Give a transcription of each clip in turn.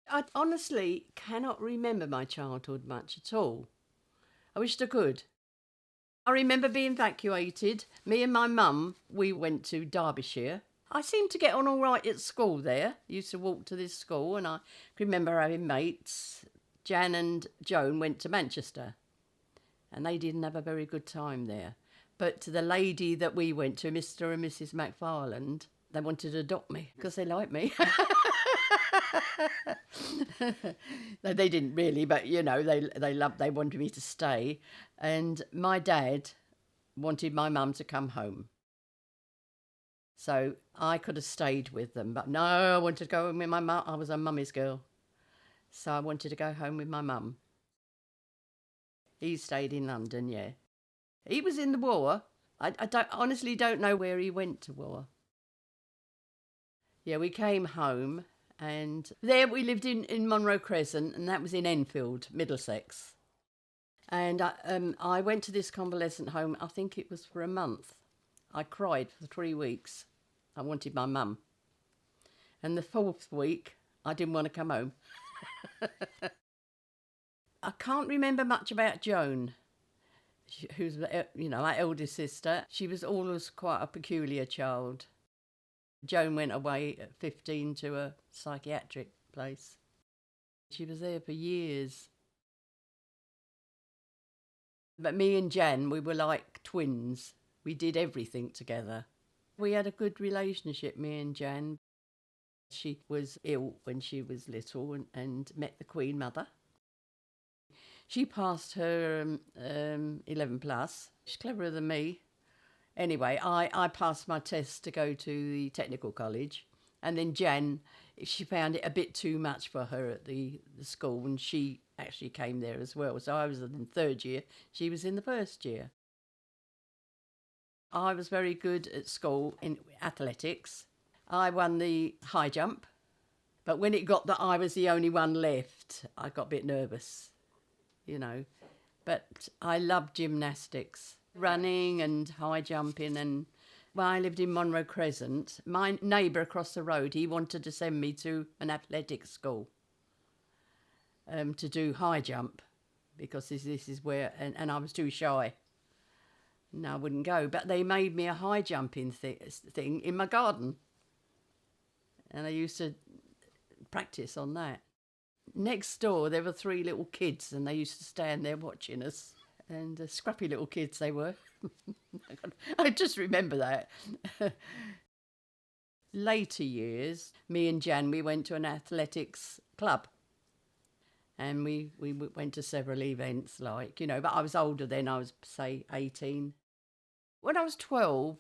I honestly cannot remember my childhood much at all. I wished I could. I remember being evacuated. Me and my mum, we went to Derbyshire. I seemed to get on all right at school there. Used to walk to this school, and I can remember having mates. Jan and Joan went to Manchester, and they didn't have a very good time there. But to the lady that we went to, Mr. and Mrs. McFarland, they wanted to adopt me because they liked me. They didn't really, but you know, they wanted me to stay, and my dad wanted my mum to come home, so I could have stayed with them, but no, I wanted to go home with my mum. I was a mummy's girl, so I wanted to go home with my mum. He stayed in London, yeah. He was in the war. I don't honestly don't know where he went to war. Yeah, we came home, and there we lived in Monroe Crescent, and that was in Enfield, Middlesex. And I went to this convalescent home, I think it was for a month. I cried for 3 weeks. I wanted my mum. And the fourth week, I didn't want to come home. I can't remember much about Joan, who's, my eldest sister. She was always quite a peculiar child. Joan went away at 15 to a psychiatric place. She was there for years. But me and Jan, we were like twins. We did everything together. We had a good relationship, me and Jan. She was ill when she was little and met the Queen Mother. She passed her 11 plus. She's cleverer than me. Anyway, I passed my test to go to the technical college. And then Jan, she found it a bit too much for her at the school, and she actually came there as well. So I was in third year, she was in the first year. I was very good at school in athletics. I won the high jump, but when it got that I was the only one left, I got a bit nervous, you know. But I loved gymnastics, running and high jumping. And when I lived in Monroe Crescent, my neighbour across the road, he wanted to send me to an athletics school to do high jump, because this is where, and I was too shy. No, I wouldn't go. But they made me a high jumping thing in my garden, and I used to practice on that. Next door, there were three little kids, and they used to stand there watching us. And scrappy little kids they were. I just remember that. Later years, me and Jan, we went to an athletics club. And we went to several events, like, but I was older then. I was, say, 18. When I was 12,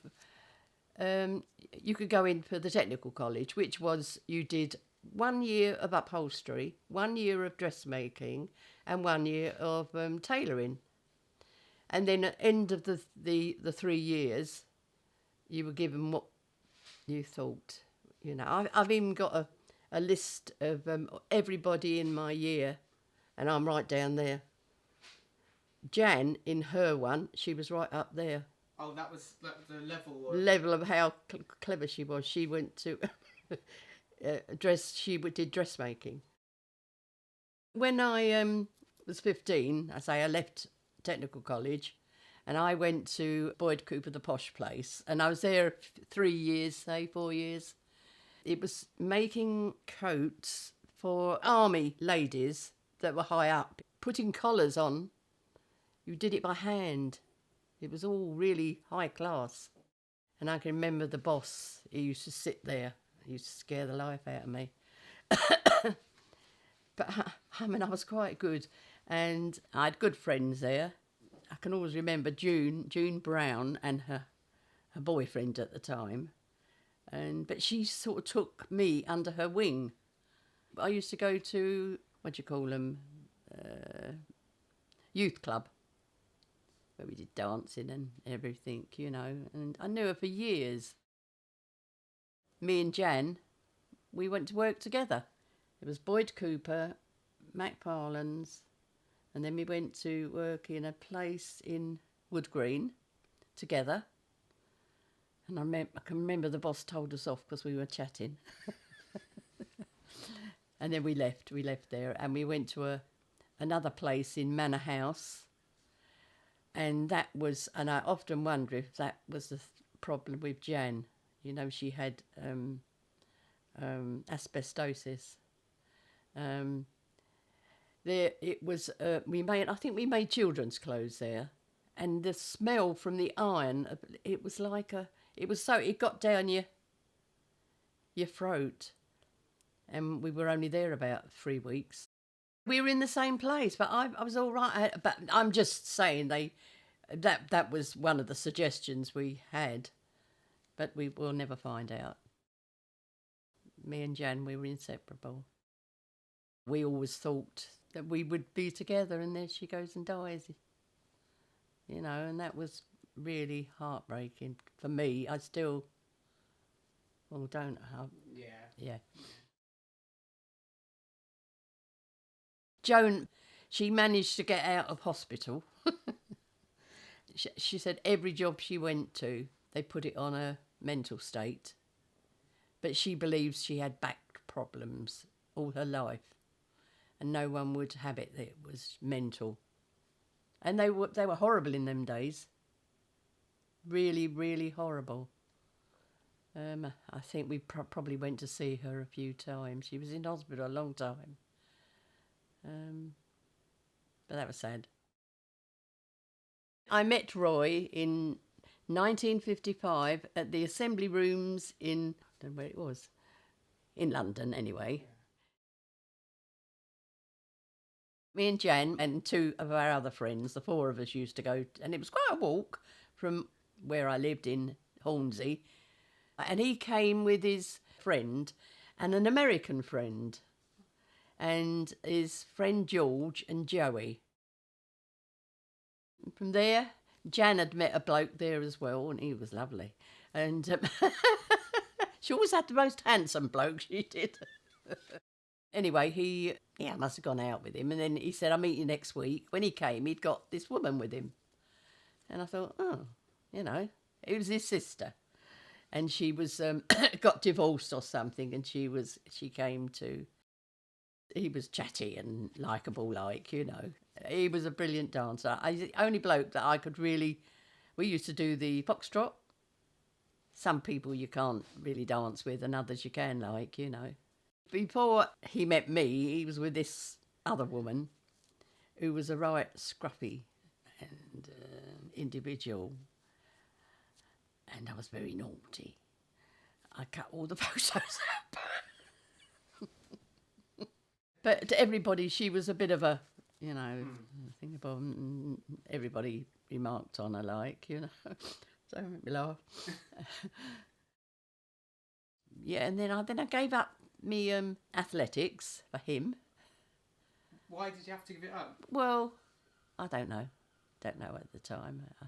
you could go in for the technical college, which was you did 1 year of upholstery, 1 year of dressmaking, and 1 year of tailoring. And then at the end of the 3 years, you were given what you thought. I've even got a list of everybody in my year, and I'm right down there. Jan, in her one, she was right up there. Oh, that was the level of how clever she was. She went to She did dressmaking. When I was 15, I left technical college, and I went to Boyd Cooper, the posh place, and I was there 3 years, say 4 years. It was making coats for army ladies that were high up, putting collars on. You did it by hand. It was all really high class. And I can remember the boss, he used to sit there. He used to scare the life out of me. But I was quite good. And I had good friends there. I can always remember June Brown and her boyfriend at the time. But she sort of took me under her wing. I used to go to, youth club, where we did dancing and everything, and I knew her for years. Me and Jan, we went to work together. It was Boyd Cooper, McFarland's, and then we went to work in a place in Wood Green together. And I can remember the boss told us off because we were chatting. And then we left there, and we went to another place in Manor House. And that was, and I often wonder if that was the problem with Jan. You know, she had asbestosis. There it was. I think we made children's clothes there, and the smell from the iron. It was like it got down your throat, and we were only there about 3 weeks. We were in the same place, but I was all right. But I'm just saying that was one of the suggestions we had, but we will never find out. Me and Jan, we were inseparable. We always thought that we would be together, and there she goes and dies. You know, and that was really heartbreaking for me. I still, don't. Yeah. Joan, she managed to get out of hospital. She said every job she went to, they put it on her mental state. But she believes she had back problems all her life, and no one would have it that it was mental. And they were horrible in them days. Really, really horrible. I think we probably went to see her a few times. She was in hospital a long time. But that was sad. I met Roy in 1955 at the Assembly Rooms in, I don't know where it was, in London anyway. Yeah. Me and Jan and two of our other friends, the four of us used to go, and it was quite a walk from where I lived in Hornsey. And he came with his friend and an American friend, and his friend George and Joey. From there, Jan had met a bloke there as well, and he was lovely. And she always had the most handsome bloke, she did. Anyway, he must have gone out with him. And then he said, I'll meet you next week. When he came, he'd got this woman with him. And I thought, it was his sister. And she was got divorced or something, and he was chatty and likeable, He was a brilliant dancer. The only bloke that I could really... We used to do the foxtrot. Some people you can't really dance with, and others you can, Before he met me, he was with this other woman who was a right scruffy and individual. And I was very naughty. I cut all the photos out. But to everybody, she was a bit of a, thing about everybody remarked on her, so it made me laugh. And then I gave up me athletics for him. Why did you have to give it up? Well, I don't know. Don't know at the time. I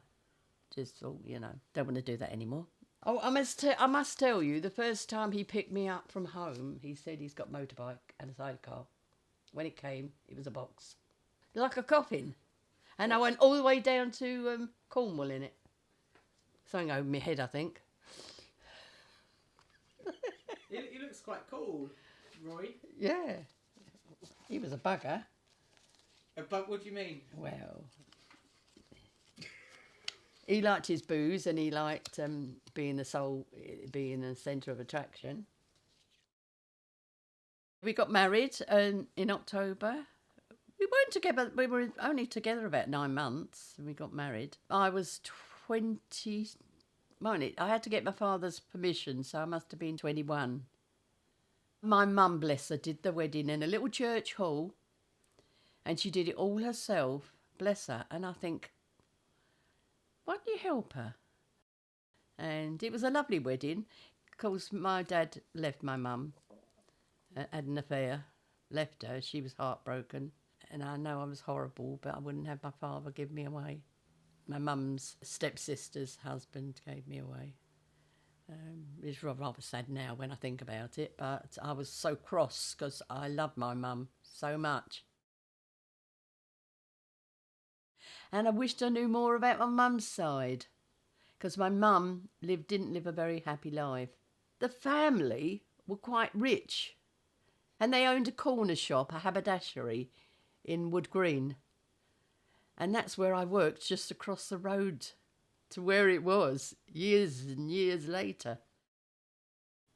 just thought, don't want to do that anymore. Oh, I must tell you, the first time he picked me up from home, he said he's got a motorbike and a sidecar. When it came, it was a box. Like a coffin. And I went all the way down to Cornwall in it. Something over my head, I think. He looks quite cool, Roy. Yeah. He was a bugger. A bug? What do you mean? Well, he liked his booze, and he liked being the centre of attraction. We got married in October. We weren't together. We were only together about 9 months, and we got married. I was 20. I had to get my father's permission, so I must have been 21. My mum, bless her, did the wedding in a little church hall, and she did it all herself, bless her. And I think, why don't you help her? And it was a lovely wedding. Of course, my dad left my mum, had an affair, left her. She was heartbroken, and I know I was horrible, but I wouldn't have my father give me away. My mum's stepsister's husband gave me away. It's rather sad now when I think about it, but I was so cross because I loved my mum so much. And I wished I knew more about my mum's side, because my mum didn't live a very happy life. The family were quite rich, And they owned a corner shop, a haberdashery in Wood Green. And that's where I worked, just across the road to where it was, years and years later.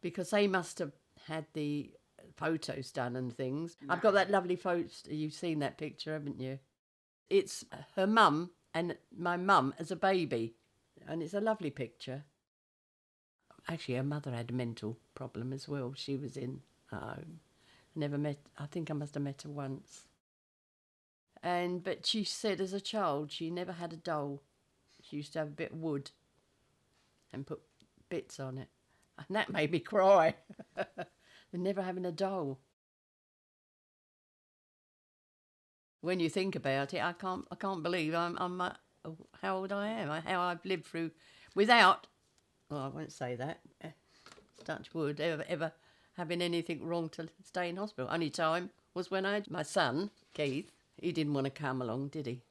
Because they must have had the photos done and things. I've got that lovely photo. You've seen that picture, haven't you? It's her mum and my mum as a baby. And it's a lovely picture. Actually, her mother had a mental problem as well. She was in a home. Never met, I think I must have met her once. But she said as a child she never had a doll. She used to have a bit of wood and put bits on it. And that made me cry. Never having a doll. When you think about it, I can't believe I'm how old I am, how I've lived through without, well, I won't say that, touch wood, ever having anything wrong to stay in hospital. Only time was when I had my son, Keith. He didn't want to come along, did he?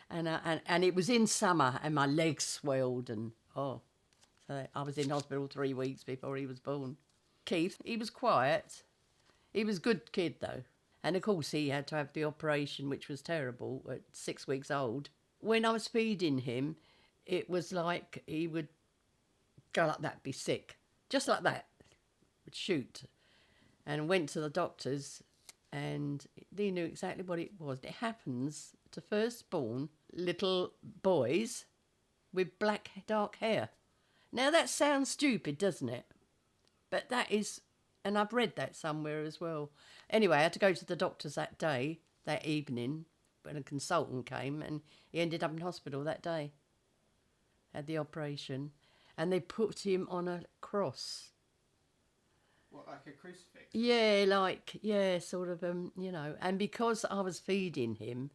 and it was in summer and my legs swelled and, so I was in hospital 3 weeks before he was born. Keith, he was quiet. He was a good kid, though. And, of course, he had to have the operation, which was terrible, at 6 weeks old. When I was feeding him, it was like he would go like that, be sick. Just like that. Would shoot. And went to the doctors, and they knew exactly what it was. It happens to firstborn little boys with black, dark hair. Now, that sounds stupid, doesn't it? But that is, and I've read that somewhere as well. Anyway, I had to go to the doctors that evening, when a consultant came, and he ended up in hospital that day. Had the operation, and they put him on a cross. What, like a crucifix? Yeah, sort of, And because I was feeding him,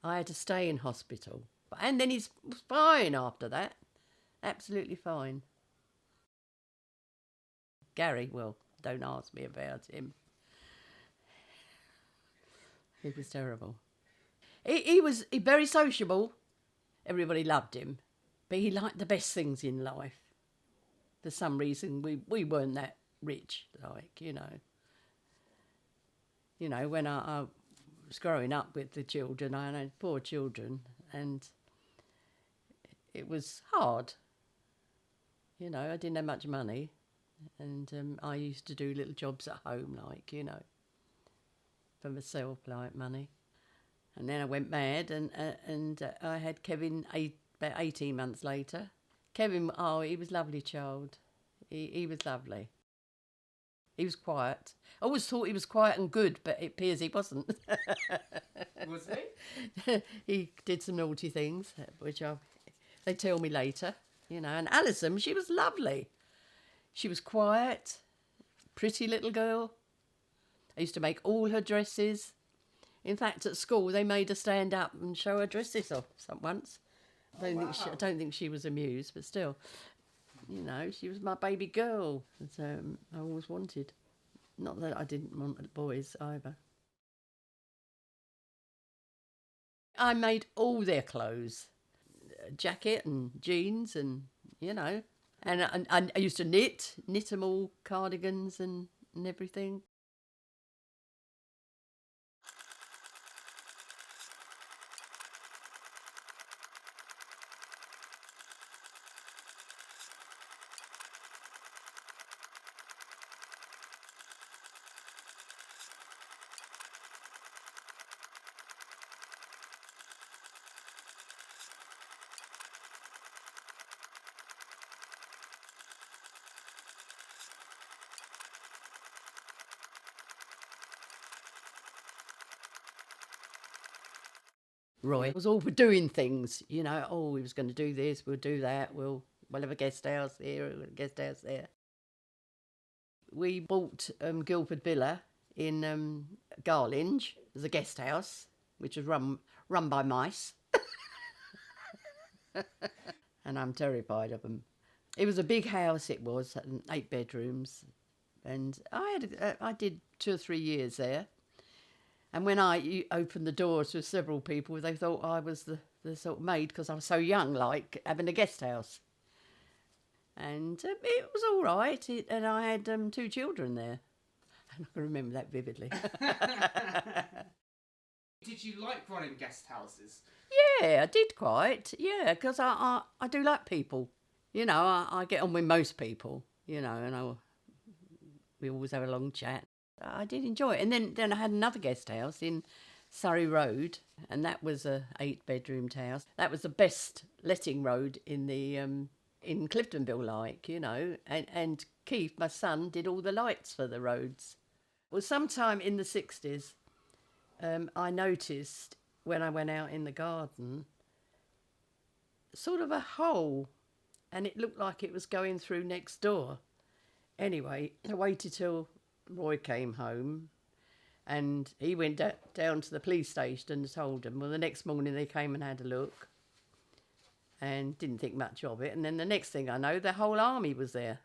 I had to stay in hospital. And then he's fine after that. Absolutely fine. Gary, well, don't ask me about him. He was terrible. He was very sociable. Everybody loved him. But he liked the best things in life. For some reason, we weren't that rich, when I was growing up with the children, I had 4 children, and it was hard. I didn't have much money, and I used to do little jobs at home, for myself, like money. And then I went mad, and I had Kevin about 18 months later. Kevin, he was a lovely child. He was lovely. He was quiet. I always thought he was quiet and good, but it appears he wasn't. Was he? He did some naughty things, which they tell me later. And Alison, she was lovely. She was quiet, pretty little girl. I used to make all her dresses. In fact, at school, they made her stand up and show her dresses off once. I don't think she was amused, but still, she was my baby girl that I always wanted. Not that I didn't want boys either. I made all their clothes. Jacket and jeans and, And I used to knit them all, cardigans and everything. Roy was all for doing things, he was going to do this, we'll do that, we'll have a guest house here, a guest house there. We bought Guildford Villa in Garlinge as a guest house, which was run by mice. And I'm terrified of them. It was a big house, it was, 8 bedrooms. And I did 2 or 3 years there. And when I opened the doors to several people, they thought I was the sort of maid because I was so young, like having a guest house. And it was all right. And I had 2 children there. And I can remember that vividly. Did you like running guest houses? Yeah, I did quite. Yeah, because I do like people. You know, I get on with most people, you know, and we always have a long chat. I did enjoy it. And then I had another guest house in Surrey Road, and that was a 8-bedroomed house. That was the best letting road in the in Cliftonville, like, you know. And Keith, my son, did all the lights for the roads. Well, sometime in the 60s, I noticed when I went out in the garden, sort of a hole, and it looked like it was going through next door. Anyway, I waited till Roy came home, and he went down to the police station and told them. Well, the next morning they came and had a look and didn't think much of it. And then the next thing I know, the whole army was there.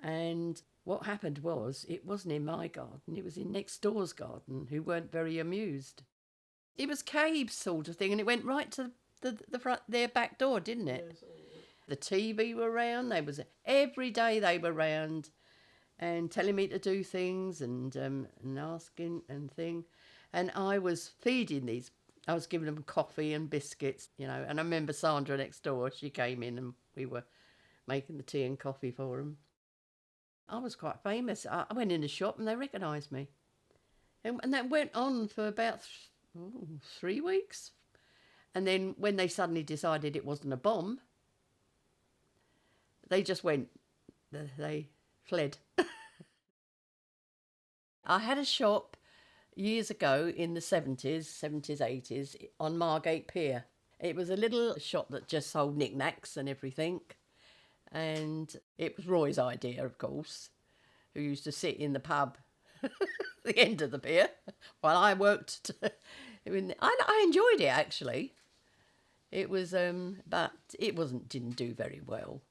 And what happened was, it wasn't in my garden, it was in next door's garden, who weren't very amused. It was caves sort of thing, and it went right to the front, their back door, didn't it? Yes. The TV were round. Every day they were round, and telling me to do things and asking and thing, and I was feeding these. I was giving them coffee and biscuits, you know. And I remember Sandra next door. She came in and we were making the tea and coffee for them. I was quite famous. I went in the shop and they recognised me, and that went on for about 3 weeks. And then when they suddenly decided it wasn't a bomb, they just went, they fled. I had a shop years ago in the 70s, 80s, on Margate Pier. It was a little shop that just sold knickknacks and everything. And it was Roy's idea, of course, who used to sit in the pub at the end of the pier while I worked. I enjoyed it, actually. It was, but it didn't do very well.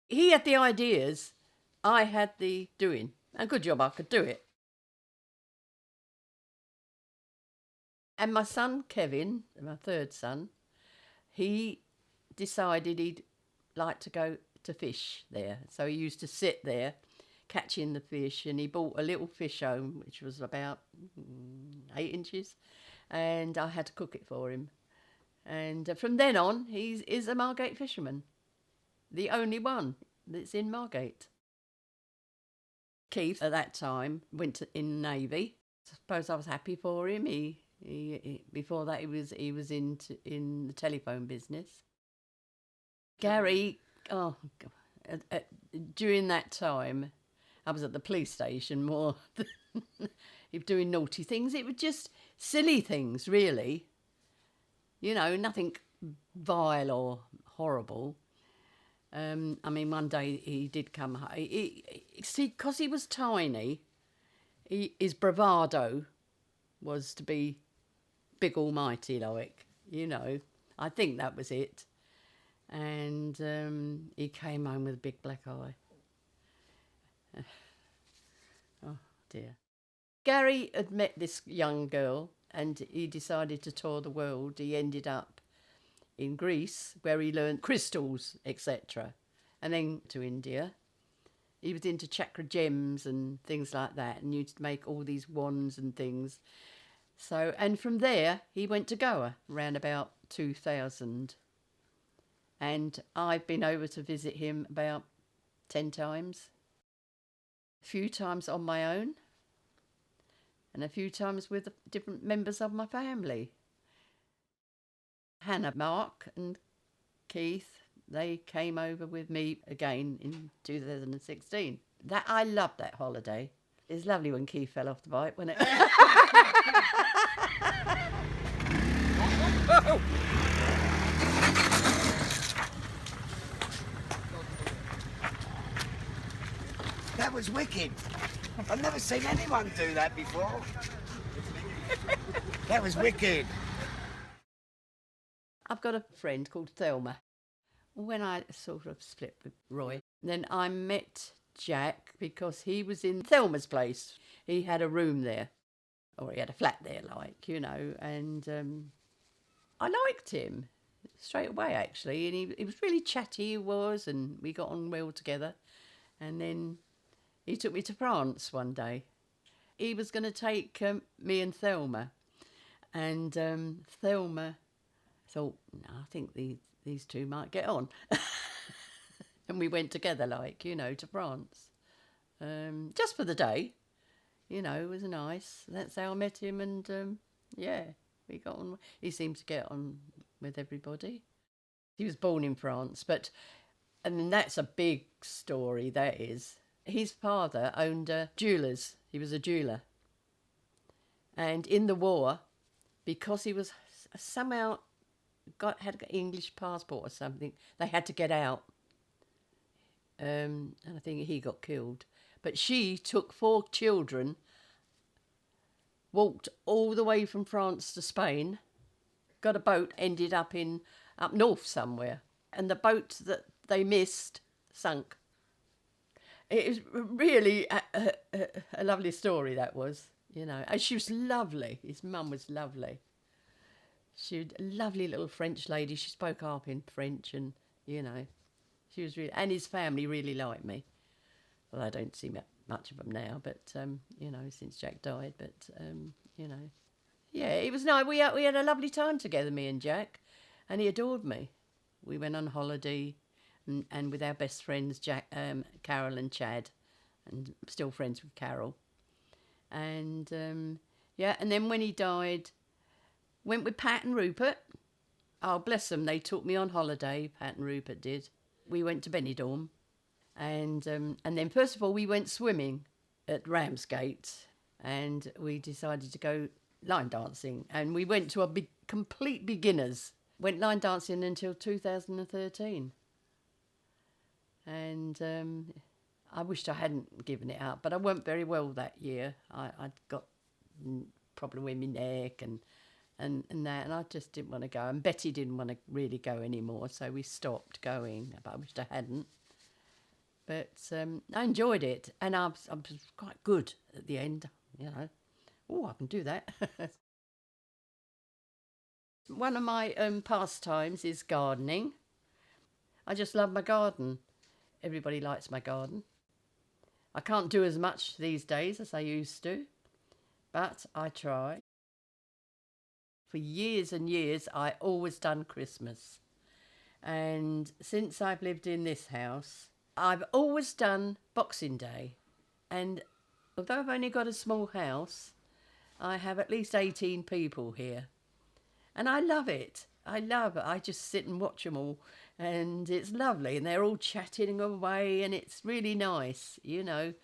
He had the ideas, I had the doing. A good job I could do it. And my son, Kevin, my third son, he decided he'd like to go to fish there. So he used to sit there catching the fish, and he bought a little fish home, which was about 8 inches, and I had to cook it for him. And from then on, he is a Margate fisherman, the only one that's in Margate. Keith, at that time, went in the Navy. I suppose I was happy for him. He before that, he was in the telephone business. Gary, oh God, during that time, I was at the police station more doing naughty things. It was just silly things, really. You know, nothing vile or horrible. I mean, one day he did come home. See, because he was tiny, his bravado was to be big almighty, like, you know. I think that was it. And he came home with a big black eye. Oh, dear. Gary had met this young girl, and he decided to tour the world. He ended up in Greece, where he learned crystals, etc. And then to India. He was into chakra gems and things like that, and used to make all these wands and things. So, and from there, he went to Goa around about 2000. And I've been over to visit him about 10 times. A few times on my own, and a few times with different members of my family. Hannah, Mark and Keith, they came over with me again in 2016. I loved that holiday. It was lovely when Keith fell off the bike, wasn't it? That was wicked. I've never seen anyone do that before. That was wicked. I've got a friend called Thelma. When I sort of split with Roy, then I met Jack because he was in Thelma's place. He had a room there. or he had a flat there, like, you know, and I liked him straight away, actually, and he was really chatty, he was, and we got on well together. And then he took me to France one day. He was going to take me and Thelma, and Thelma thought, no, I think these two might get on. And we went together, like, you know, to France, just for the day. You know, it was nice. That's how I met him, and yeah, we got on. He seemed to get on with everybody. He was born in France, and that's a big story, that is. His father owned jewellers. He was a jeweller. And in the war, because he was somehow had an English passport or something, they had to get out. And I think he got killed. But she took 4 children, walked all the way from France to Spain, got a boat, ended up north somewhere. And the boat that they missed sunk. It was really a lovely story, that was, you know. And she was lovely. His mum was lovely. She was a lovely little French lady. She spoke half in French, and, you know, she was really... And his family really liked me. Well, I don't see much of them now, but, you know, since Jack died. But, you know, yeah, it was nice. We had a lovely time together, me and Jack, and he adored me. We went on holiday... And with our best friends, Carol and Chad, and still friends with Carol. And, yeah, and then when he died, went with Pat and Rupert. Oh, bless them, they took me on holiday, Pat and Rupert did. We went to Benidorm. And then, first of all, we went swimming at Ramsgate. And we decided to go line dancing. And we went to complete beginners. Went line dancing until 2013. And I wished I hadn't given it up, but I weren't very well that year. I'd got problem with my neck and that, and I just didn't want to go. And Betty didn't want to really go anymore, so we stopped going. But I wished I hadn't. But I enjoyed it, and I was quite good at the end. You know, oh, I can do that. One of my pastimes is gardening. I just love my garden. Everybody likes my garden. I can't do as much these days as I used to, but I try. For years and years, I always done Christmas. And since I've lived in this house, I've always done Boxing Day. And although I've only got a small house, I have at least 18 people here. And I love it. I just sit and watch them all, and it's lovely, and they're all chatting away, and it's really nice, you know.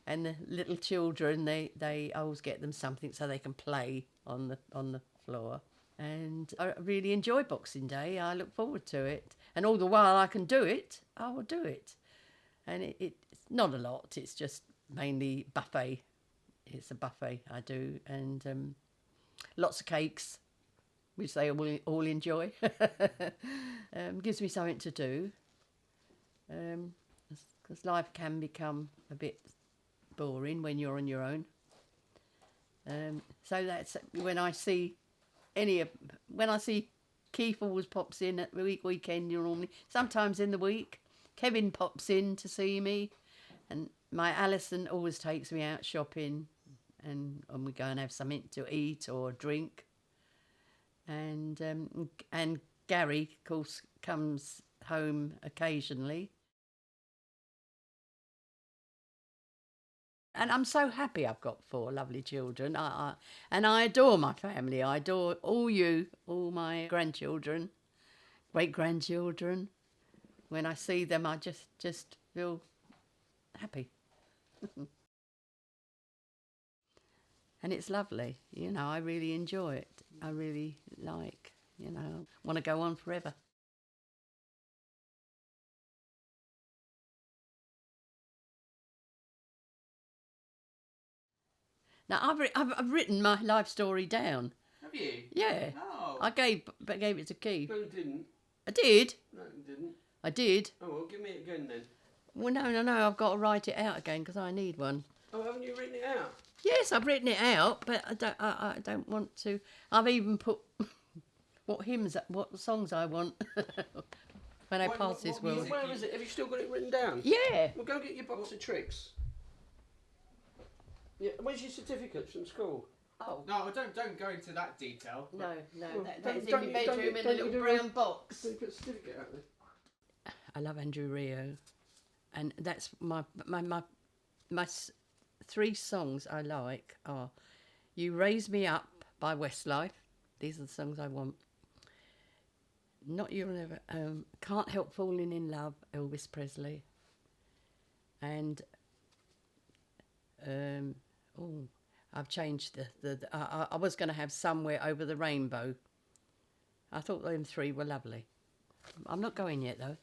And the little children, they always get them something so they can play on the floor. And I really enjoy Boxing Day. I look forward to it, and all the while I can do it, I will do it. And it's not a lot. It's just mainly buffet. It's a buffet I do, and lots of cakes, which they all enjoy. Gives me something to do. Because life can become a bit boring when you're on your own. So that's when I see Keith always pops in at the weekend normally. Sometimes in the week, Kevin pops in to see me, and my Alison always takes me out shopping, and we go and have something to eat or drink. And Gary, of course, comes home occasionally. And I'm so happy I've got 4 lovely children. And I adore my family. I adore all my grandchildren, great-grandchildren. When I see them, I just feel happy. And it's lovely, you know, I really enjoy it. I really want to go on forever. Now, I've written my life story down. Have you? Yeah. Oh. I gave it to Keith. No, you didn't. I did. No, you didn't. I did. Oh, well, give me it again then. Well, no, I've got to write it out again because I need one. Oh, haven't you written it out? Yes, I've written it out, but I don't want to. I've even put what songs I want when I pass this what world. music? Where is it? Have you still got it written down? Yeah. Well, go get your box of tricks. Yeah, where's your certificates from school? Oh. No, don't go into that detail. No, Well, that is in don't your you- don't bedroom you- in a don't you little do brown box. So you put a certificate out there. I love Andrew Rio, and that's my 3 songs I like are "You Raise Me Up" by Westlife. These are the songs I want. Not You'll Never, Can't Help Falling in Love, Elvis Presley, and I've changed I was going to have Somewhere Over the Rainbow. I thought them 3 were lovely. I'm not going yet though.